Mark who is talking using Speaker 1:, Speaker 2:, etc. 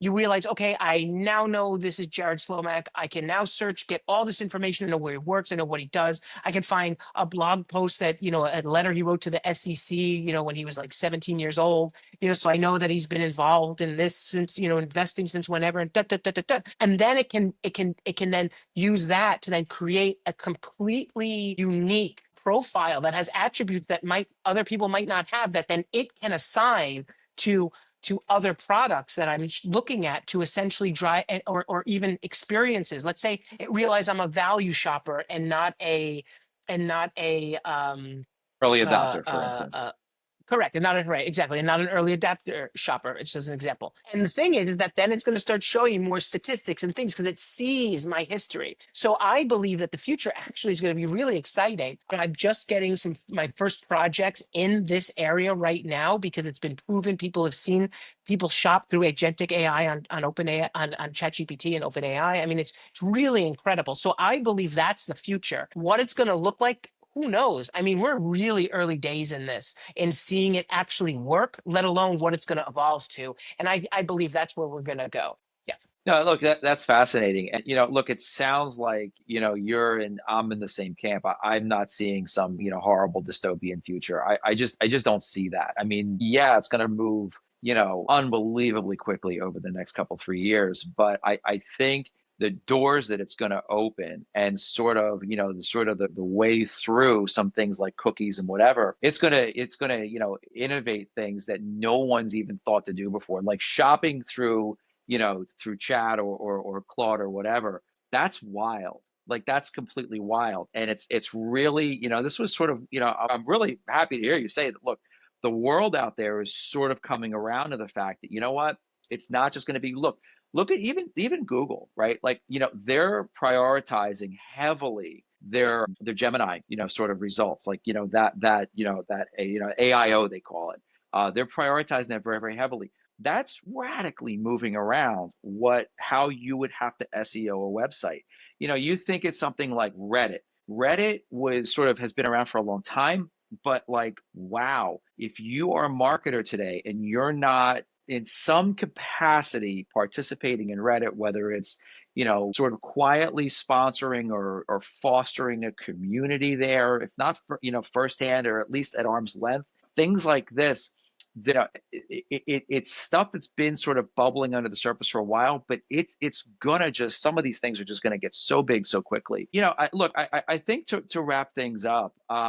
Speaker 1: you realize, okay, I now know this is Jared Slomack. I can now search, get all this information, I know where he works, I know what he does. I can find a blog post that, a letter he wrote to the SEC, when he was like 17 years old, so I know that he's been involved in this since, investing since whenever, and And then it can then use that to then create a completely unique profile that has attributes that might other people might not have, that then it can assign to other products that I'm looking at to essentially drive, or even experiences. Let's say it realize I'm a value shopper and not a
Speaker 2: Early
Speaker 1: uh,
Speaker 2: adopter, for
Speaker 1: uh,
Speaker 2: instance.
Speaker 1: uh, correct, and not a right, exactly, and not an early adapter shopper. It's just an example. And the thing is that then it's going to start showing you more statistics and things because it sees my history. So I believe that the future actually is going to be really exciting. And I'm just getting my first projects in this area right now because it's been proven. People have seen people shop through Agentic AI on OpenAI, on ChatGPT and OpenAI. I mean, it's really incredible. So I believe that's the future. What it's going to look like, who knows? I mean, we're really early days in this, in seeing it actually work, let alone what it's going to evolve to. And I believe that's where we're going to go. Yeah.
Speaker 2: No, look, that's fascinating. And look, it sounds like, I'm in the same camp. I'm not seeing some, horrible dystopian future. I just don't see that. I mean, yeah, it's gonna move, unbelievably quickly over the next couple, 3 years. But I think the doors that it's gonna open and sort of, the way through some things like cookies and whatever, it's gonna, innovate things that no one's even thought to do before, like shopping through chat or Claude or whatever. That's wild. Like that's completely wild. And it's really, this was sort of, I'm really happy to hear you say that, look, the world out there is sort of coming around to the fact that, you know what, it's not just going to be, look at even Google, right? Like, they're prioritizing heavily their Gemini, sort of results, like, AIO, they call it. They're prioritizing that very, very heavily. That's radically moving around how you would have to SEO a website. You think it's something like Reddit. Reddit was sort of has been around for a long time, but like, wow, if you are a marketer today and you're not in some capacity participating in Reddit, whether it's, sort of quietly sponsoring or fostering a community there, if not for, firsthand or at least at arm's length, things like this, that it's stuff that's been sort of bubbling under the surface for a while, but it's gonna just, some of these things are just gonna get so big so quickly. I think to wrap things up,